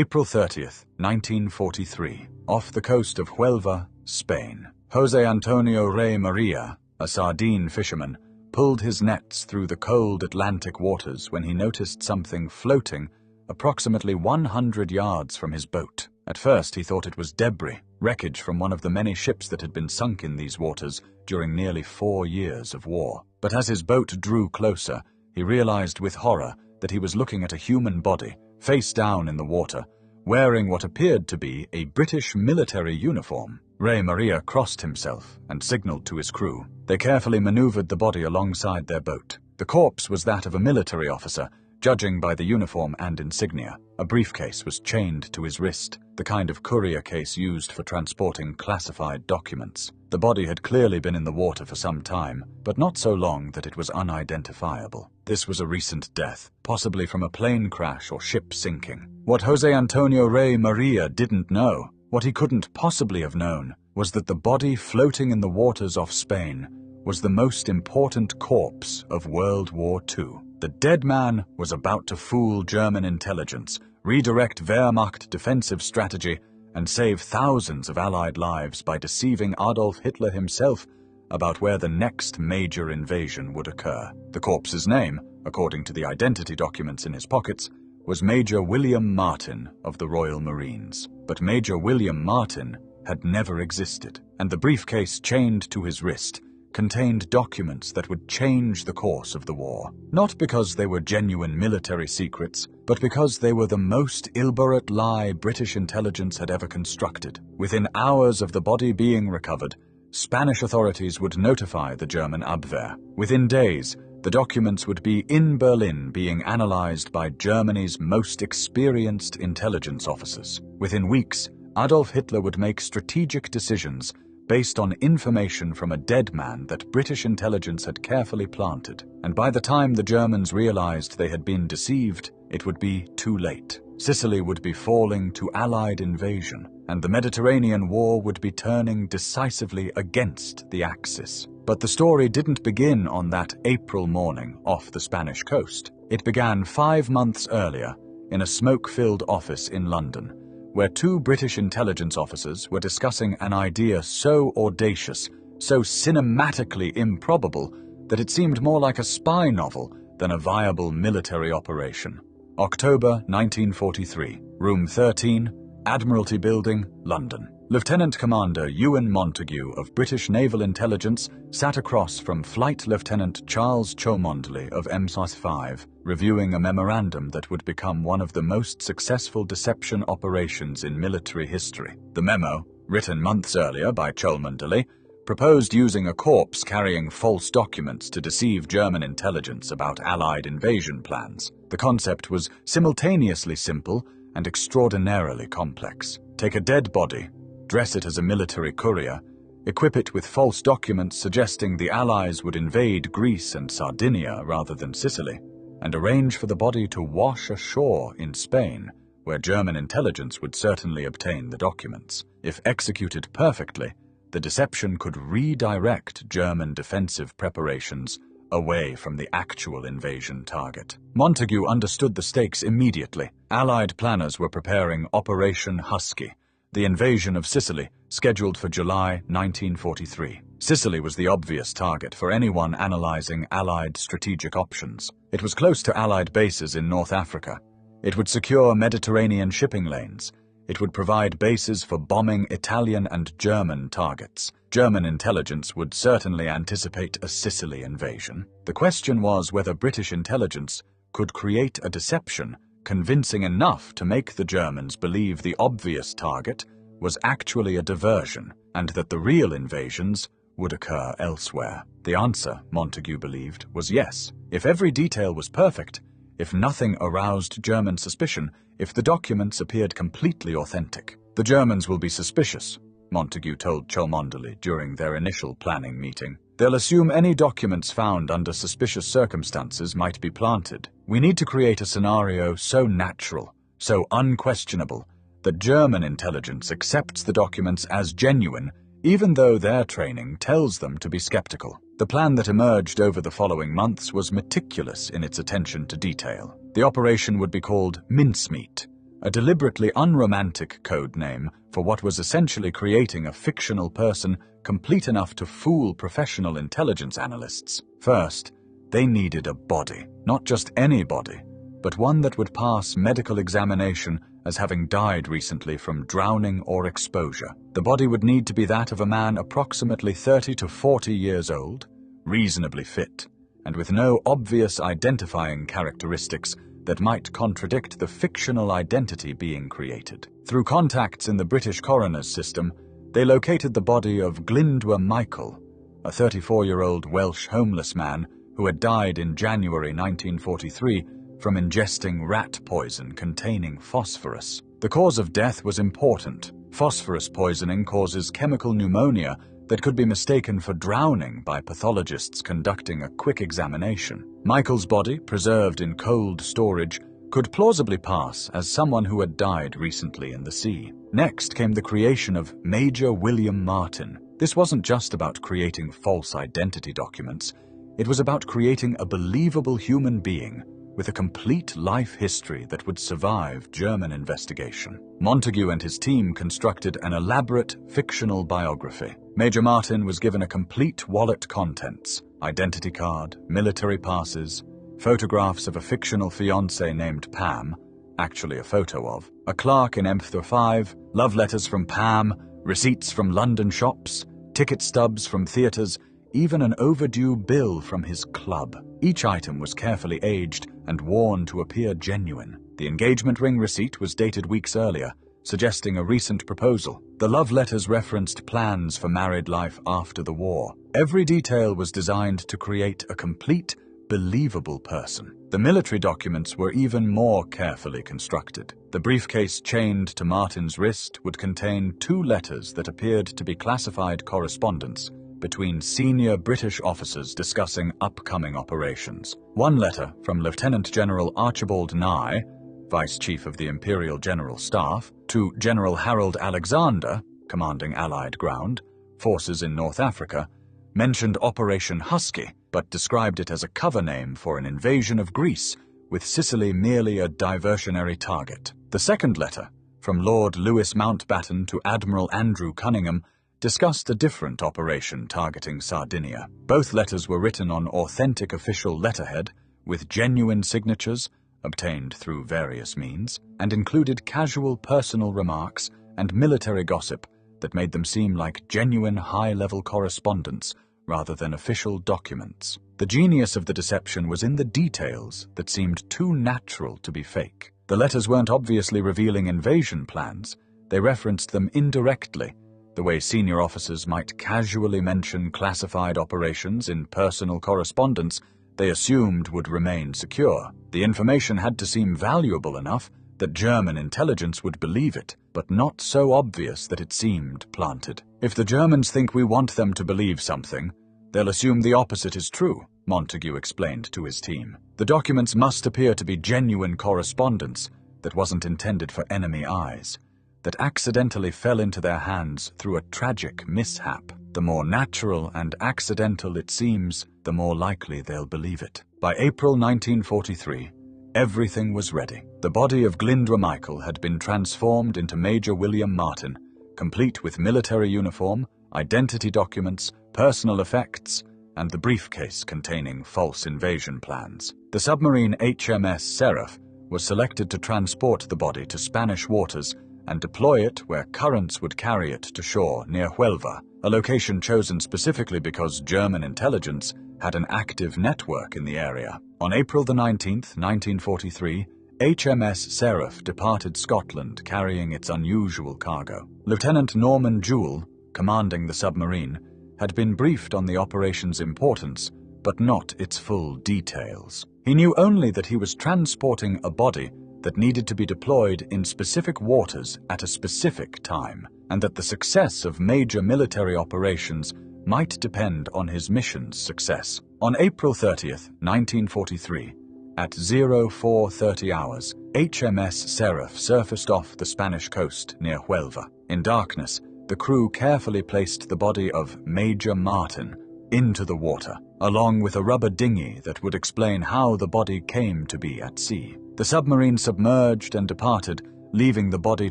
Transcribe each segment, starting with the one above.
April 30th, 1943. Off the coast of Huelva, Spain. Jose Antonio Rey Maria, a sardine fisherman, pulled his nets through the cold Atlantic waters when he noticed something floating approximately 100 yards from his boat. At first he thought it was debris, wreckage from one of the many ships that had been sunk in these waters during nearly 4 years of war. But as his boat drew closer, he realized with horror that he was looking at a human body, face down in the water, wearing what appeared to be a British military uniform. Rey Maria crossed himself and signaled to his crew. They carefully maneuvered the body alongside their boat. The corpse was that of a military officer, judging by the uniform and insignia. A briefcase was chained to his wrist, the kind of courier case used for transporting classified documents. The body had clearly been in the water for some time, but not so long that it was unidentifiable. This was a recent death, possibly from a plane crash or ship sinking. What Jose Antonio Rey Maria didn't know, what he couldn't possibly have known, was that the body floating in the waters off Spain was the most important corpse of World War II. The dead man was about to fool German intelligence, redirect Wehrmacht defensive strategy, and save thousands of Allied lives by deceiving Adolf Hitler himself about where the next major invasion would occur. The corpse's name, according to the identity documents in his pockets, was Major William Martin of the Royal Marines. But Major William Martin had never existed, and the briefcase chained to his wrist contained documents that would change the course of the war. Not because they were genuine military secrets, but because they were the most elaborate lie British intelligence had ever constructed. Within hours of the body being recovered, Spanish authorities would notify the German Abwehr. Within days, the documents would be in Berlin being analyzed by Germany's most experienced intelligence officers. Within weeks, Adolf Hitler would make strategic decisions based on information from a dead man that British intelligence had carefully planted. And by the time the Germans realized they had been deceived, it would be too late. Sicily would be falling to Allied invasion, and the Mediterranean War would be turning decisively against the Axis. But the story didn't begin on that April morning off the Spanish coast. It began 5 months earlier in a smoke-filled office in London, where 2 British intelligence officers were discussing an idea so audacious, so cinematically improbable, that it seemed more like a spy novel than a viable military operation. October 1943, Room 13, Admiralty Building, London. Lieutenant Commander Ewan Montague of British Naval Intelligence sat across from Flight Lieutenant Charles Cholmondeley of M-5, reviewing a memorandum that would become one of the most successful deception operations in military history. The memo, written months earlier by Cholmondeley, proposed using a corpse carrying false documents to deceive German intelligence about Allied invasion plans. The concept was simultaneously simple and extraordinarily complex. Take a dead body, dress it as a military courier, equip it with false documents suggesting the Allies would invade Greece and Sardinia rather than Sicily, and arrange for the body to wash ashore in Spain, where German intelligence would certainly obtain the documents. If executed perfectly, the deception could redirect German defensive preparations away from the actual invasion target. Montague understood the stakes immediately. Allied planners were preparing Operation Husky, the invasion of Sicily, scheduled for July 1943. Sicily was the obvious target for anyone analyzing Allied strategic options. It was close to Allied bases in North Africa. It would secure Mediterranean shipping lanes. It would provide bases for bombing Italian and German targets. German intelligence would certainly anticipate a Sicily invasion. The question was whether British intelligence could create a deception convincing enough to make the Germans believe the obvious target was actually a diversion, and that the real invasions would occur elsewhere. The answer, Montague believed, was yes. If every detail was perfect, if nothing aroused German suspicion, if the documents appeared completely authentic. The Germans will be suspicious, Montague told Cholmondeley during their initial planning meeting. They'll assume any documents found under suspicious circumstances might be planted. We need to create a scenario so natural, so unquestionable, that German intelligence accepts the documents as genuine, even though their training tells them to be skeptical. The plan that emerged over the following months was meticulous in its attention to detail. The operation would be called Mincemeat, a deliberately unromantic code name for what was essentially creating a fictional person complete enough to fool professional intelligence analysts. First, they needed a body, not just any body, but one that would pass medical examination as having died recently from drowning or exposure. The body would need to be that of a man approximately 30 to 40 years old, reasonably fit, and with no obvious identifying characteristics that might contradict the fictional identity being created. Through contacts in the British coroner's system, they located the body of Changedthe Michael, a 34-year-old Welsh homeless man who had died in January 1943 from ingesting rat poison containing phosphorus. The cause of death was important. Phosphorus poisoning causes chemical pneumonia that could be mistaken for drowning by pathologists conducting a quick examination. Michael's body, preserved in cold storage, could plausibly pass as someone who had died recently in the sea. Next came the creation of Major William Martin. This wasn't just about creating false identity documents. It was about creating a believable human being with a complete life history that would survive German investigation. Montague and his team constructed an elaborate fictional biography. Major Martin was given a complete wallet contents, identity card, military passes, photographs of a fictional fiancée named Pam, actually a photo of, a clerk in M5, love letters from Pam, receipts from London shops, ticket stubs from theatres, even an overdue bill from his club. Each item was carefully aged and worn to appear genuine. The engagement ring receipt was dated weeks earlier, suggesting a recent proposal. The love letters referenced plans for married life after the war. Every detail was designed to create a complete, believable person. The military documents were even more carefully constructed. The briefcase chained to Martin's wrist would contain 2 letters that appeared to be classified correspondence between senior British officers discussing upcoming operations. One letter from Lieutenant General Archibald Nye, Vice Chief of the Imperial General Staff, to General Harold Alexander, commanding Allied ground forces in North Africa, mentioned Operation Husky, but described it as a cover name for an invasion of Greece, with Sicily merely a diversionary target. The second letter, from Lord Louis Mountbatten to Admiral Andrew Cunningham, discussed a different operation targeting Sardinia. Both letters were written on authentic official letterhead, with genuine signatures, obtained through various means, and included casual personal remarks and military gossip that made them seem like genuine high-level correspondence rather than official documents. The genius of the deception was in the details that seemed too natural to be fake. The letters weren't obviously revealing invasion plans. They referenced them indirectly, the way senior officers might casually mention classified operations in personal correspondence they assumed would remain secure. The information had to seem valuable enough that German intelligence would believe it, but not so obvious that it seemed planted. If the Germans think we want them to believe something, they'll assume the opposite is true, Montague explained to his team. The documents must appear to be genuine correspondence that wasn't intended for enemy eyes, that accidentally fell into their hands through a tragic mishap. The more natural and accidental it seems, the more likely they'll believe it. By April 1943, everything was ready. The body of Changedthe Michael had been transformed into Major William Martin, complete with military uniform, identity documents, personal effects, and the briefcase containing false invasion plans. The submarine HMS Seraph was selected to transport the body to Spanish waters and deploy it where currents would carry it to shore near Huelva, a location chosen specifically because German intelligence had an active network in the area. On April 19, 1943, HMS Seraph departed Scotland carrying its unusual cargo. Lieutenant Norman Jewell, commanding the submarine, had been briefed on the operation's importance, but not its full details. He knew only that he was transporting a body that needed to be deployed in specific waters at a specific time, and that the success of major military operations might depend on his mission's success. On April 30, 1943, at 0430 hours, HMS Seraph surfaced off the Spanish coast near Huelva. In darkness, the crew carefully placed the body of Major Martin into the water, along with a rubber dinghy that would explain how the body came to be at sea. The submarine submerged and departed leaving the body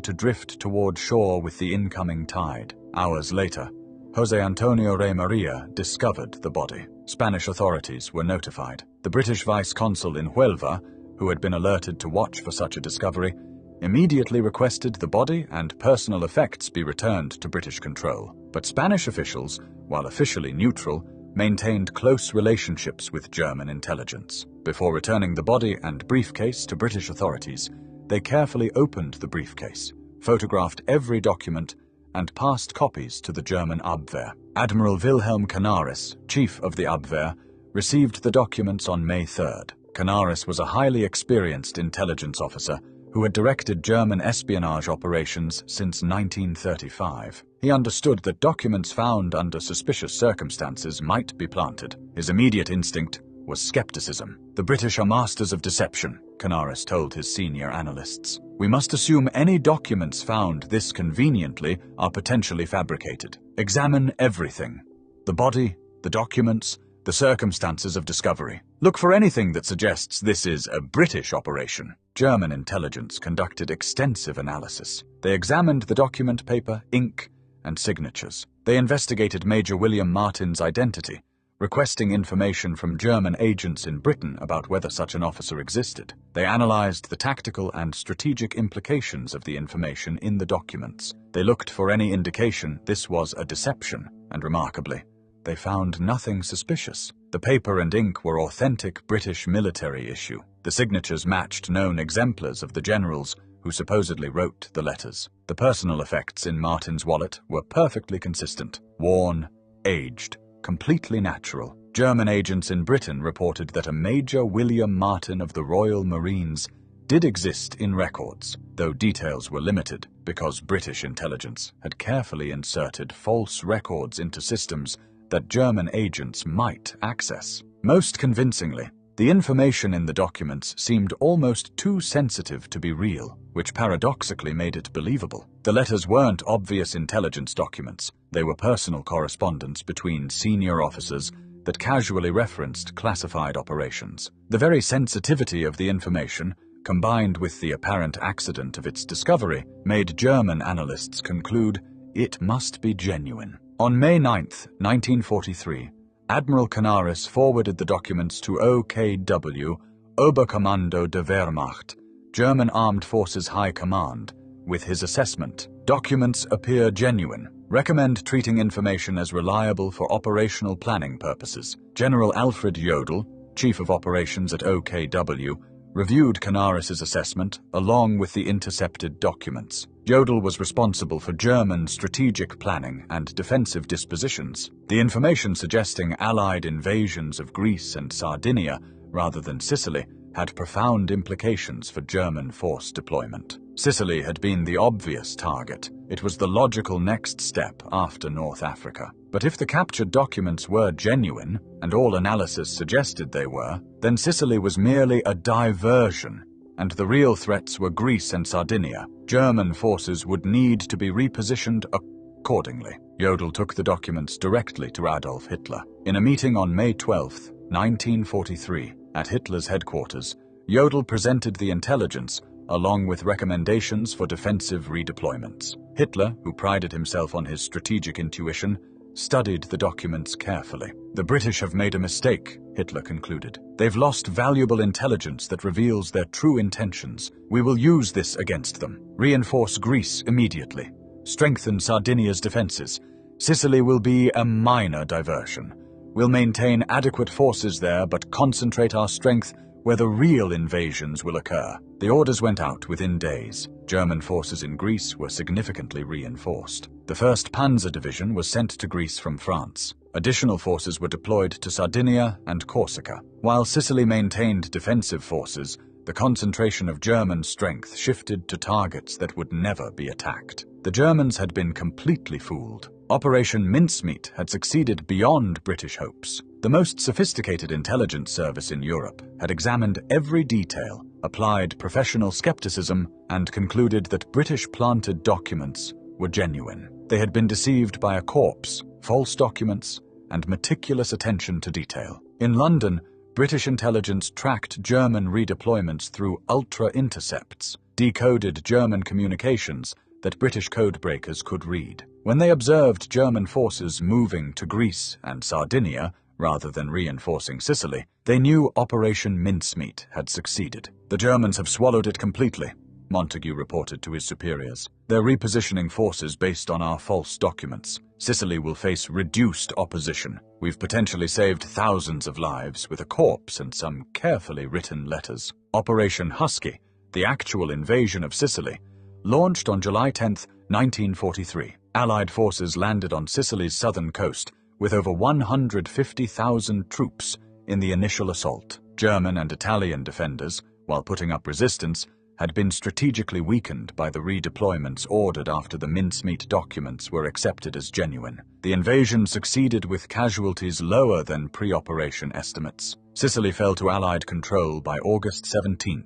to drift toward shore with the incoming tide. Hours later, José Antonio Rey María discovered the body. Spanish authorities were notified. The British vice-consul in Huelva, who had been alerted to watch for such a discovery, immediately requested the body and personal effects be returned to British control. But Spanish officials, while officially neutral, maintained close relationships with German intelligence. Before returning the body and briefcase to British authorities, they carefully opened the briefcase, photographed every document, and passed copies to the German Abwehr. Admiral Wilhelm Canaris, chief of the Abwehr, received the documents on May 3rd. Canaris was a highly experienced intelligence officer who had directed German espionage operations since 1935. He understood that documents found under suspicious circumstances might be planted. His immediate instinct was skepticism. "The British are masters of deception," Canaris told his senior analysts. "We must assume any documents found this conveniently are potentially fabricated. Examine everything: the body, the documents, the circumstances of discovery. Look for anything that suggests this is a British operation." German intelligence conducted extensive analysis. They examined the document paper, ink, and signatures. They investigated Major William Martin's identity, requesting information from German agents in Britain about whether such an officer existed. They analyzed the tactical and strategic implications of the information in the documents. They looked for any indication this was a deception, and remarkably, they found nothing suspicious. The paper and ink were authentic British military issue. The signatures matched known exemplars of the generals who supposedly wrote the letters. The personal effects in Martin's wallet were perfectly consistent: worn, aged, completely natural. German agents in Britain reported that a Major William Martin of the Royal Marines did exist in records, though details were limited because British intelligence had carefully inserted false records into systems that German agents might access. Most convincingly, the information in the documents seemed almost too sensitive to be real, which paradoxically made it believable. The letters weren't obvious intelligence documents. They were personal correspondence between senior officers that casually referenced classified operations. The very sensitivity of the information, combined with the apparent accident of its discovery, made German analysts conclude it must be genuine. On May 9, 1943, Admiral Canaris forwarded the documents to OKW, Oberkommando der Wehrmacht, German Armed Forces High Command, with his assessment: documents appear genuine. Recommend treating information as reliable for operational planning purposes. General Alfred Jodl, Chief of Operations at OKW, reviewed Canaris's assessment along with the intercepted documents. Jodl was responsible for German strategic planning and defensive dispositions. The information suggesting Allied invasions of Greece and Sardinia rather than Sicily had profound implications for German force deployment. Sicily had been the obvious target. It was the logical next step after North Africa. But if the captured documents were genuine, and all analysis suggested they were, then Sicily was merely a diversion, and the real threats were Greece and Sardinia. German forces would need to be repositioned accordingly. Jodl took the documents directly to Adolf Hitler. In a meeting on May 12, 1943, at Hitler's headquarters, Jodl presented the intelligence along with recommendations for defensive redeployments. Hitler, who prided himself on his strategic intuition, studied the documents carefully. "The British have made a mistake," Hitler concluded. "They've lost valuable intelligence that reveals their true intentions. We will use this against them. Reinforce Greece immediately. Strengthen Sardinia's defenses. Sicily will be a minor diversion. We'll maintain adequate forces there, but concentrate our strength where the real invasions will occur." The orders went out within days. German forces in Greece were significantly reinforced. The 1st Panzer Division was sent to Greece from France. Additional forces were deployed to Sardinia and Corsica. While Sicily maintained defensive forces, the concentration of German strength shifted to targets that would never be attacked. The Germans had been completely fooled. Operation Mincemeat had succeeded beyond British hopes. The most sophisticated intelligence service in Europe had examined every detail, applied professional skepticism, and concluded that British-planted documents were genuine. They had been deceived by a corpse, false documents, and meticulous attention to detail. In London, British intelligence tracked German redeployments through ultra-intercepts. decoded German communications that British codebreakers could read. When they observed German forces moving to Greece and Sardinia rather than reinforcing Sicily, they knew Operation Mincemeat had succeeded. "The Germans have swallowed it completely," Montagu reported to his superiors. "They're repositioning forces based on our false documents. Sicily will face reduced opposition. We've potentially saved thousands of lives with a corpse and some carefully written letters." Operation Husky, the actual invasion of Sicily, launched on July 10, 1943. Allied forces landed on Sicily's southern coast with over 150,000 troops in the initial assault. German and Italian defenders, while putting up resistance, had been strategically weakened by the redeployments ordered after the mincemeat documents were accepted as genuine. The invasion succeeded with casualties lower than pre-operation estimates. Sicily fell to Allied control by August 17,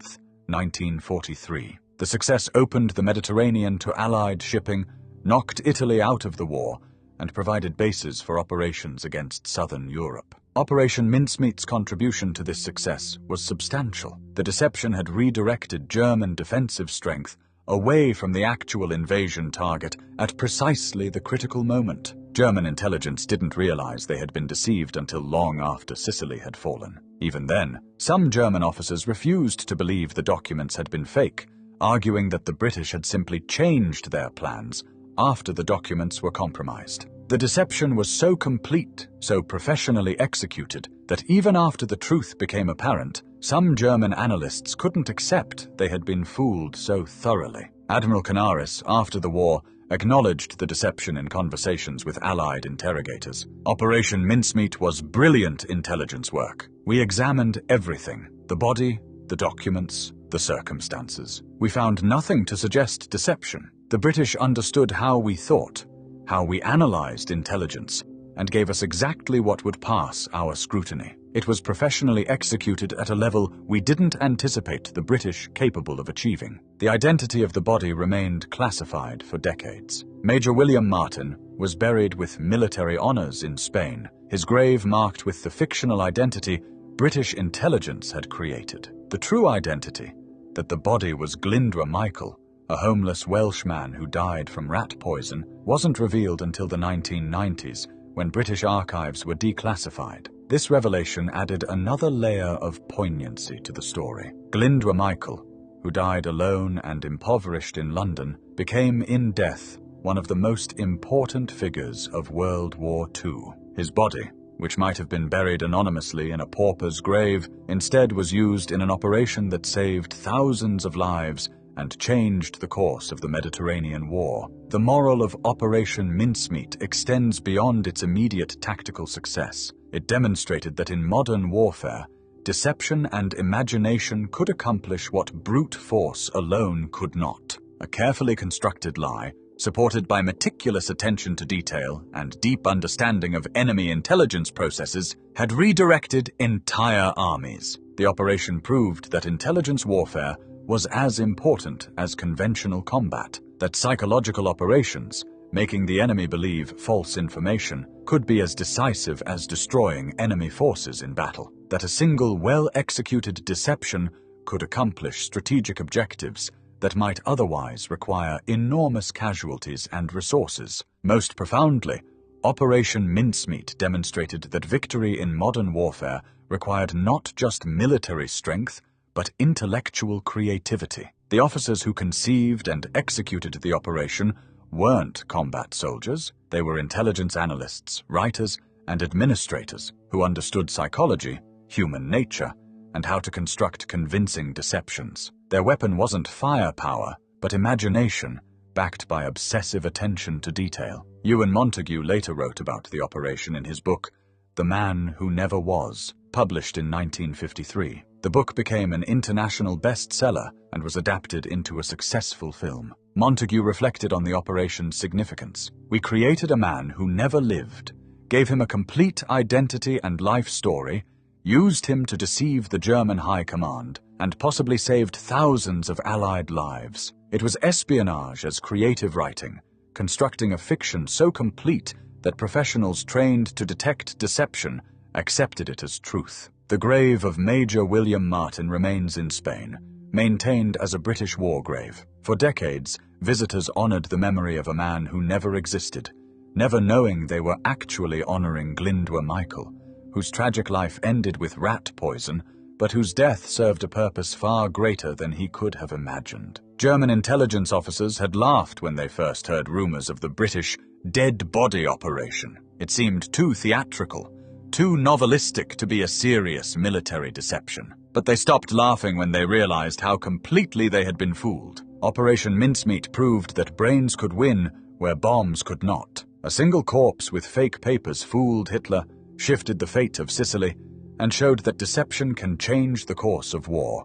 1943. The success opened the Mediterranean to Allied shipping, knocked Italy out of the war, and provided bases for operations against southern Europe. Operation Mincemeat's contribution to this success was substantial. The deception had redirected German defensive strength away from the actual invasion target at precisely the critical moment. German intelligence didn't realize they had been deceived until long after Sicily had fallen. Even then, some German officers refused to believe the documents had been fake, arguing that the British had simply changed their plans after the documents were compromised. The deception was so complete, so professionally executed, that even after the truth became apparent, some German analysts couldn't accept they had been fooled so thoroughly. Admiral Canaris, after the war, acknowledged the deception in conversations with Allied interrogators. "Operation Mincemeat was brilliant intelligence work. We examined everything: the body, the documents, the circumstances. We found nothing to suggest deception. The British understood how we thought, how we analyzed intelligence, and gave us exactly what would pass our scrutiny. It was professionally executed at a level we didn't anticipate the British capable of achieving." The identity of the body remained classified for decades. Major William Martin was buried with military honors in Spain, his grave marked with the fictional identity British intelligence had created. The true identity, that the body was Glyndwr Michael, a homeless Welshman who died from rat poison, wasn't revealed until the 1990s, when British archives were declassified. This revelation added another layer of poignancy to the story. Glyndwr Michael, who died alone and impoverished in London, became in death one of the most important figures of World War II. His body, which might have been buried anonymously in a pauper's grave, instead was used in an operation that saved thousands of lives and changed the course of the Mediterranean War. The moral of Operation Mincemeat extends beyond its immediate tactical success. It demonstrated that in modern warfare, deception and imagination could accomplish what brute force alone could not. A carefully constructed lie, supported by meticulous attention to detail and deep understanding of enemy intelligence processes, had redirected entire armies. The operation proved that intelligence warfare was as important as conventional combat, that psychological operations, making the enemy believe false information, could be as decisive as destroying enemy forces in battle, that a single well-executed deception could accomplish strategic objectives that might otherwise require enormous casualties and resources. Most profoundly, Operation Mincemeat demonstrated that victory in modern warfare required not just military strength, but intellectual creativity. The officers who conceived and executed the operation weren't combat soldiers. They were intelligence analysts, writers, and administrators who understood psychology, human nature, and how to construct convincing deceptions. Their weapon wasn't firepower, but imagination, backed by obsessive attention to detail. Ewan Montagu later wrote about the operation in his book, The Man Who Never Was, published in 1953. The book became an international bestseller and was adapted into a successful film. Montagu reflected on the operation's significance. "We created a man who never lived, gave him a complete identity and life story, used him to deceive the German High Command, and possibly saved thousands of Allied lives. It was espionage as creative writing, constructing a fiction so complete that professionals trained to detect deception accepted it as truth." The grave of Major William Martin remains in Spain, maintained as a British war grave. For decades, visitors honored the memory of a man who never existed, never knowing they were actually honoring Glyndwr Michael, whose tragic life ended with rat poison, but whose death served a purpose far greater than he could have imagined. German intelligence officers had laughed when they first heard rumors of the British dead body operation. It seemed too theatrical, too novelistic to be a serious military deception. But they stopped laughing when they realized how completely they had been fooled. Operation Mincemeat proved that brains could win where bombs could not. A single corpse with fake papers fooled Hitler, shifted the fate of Sicily, and showed that deception can change the course of war.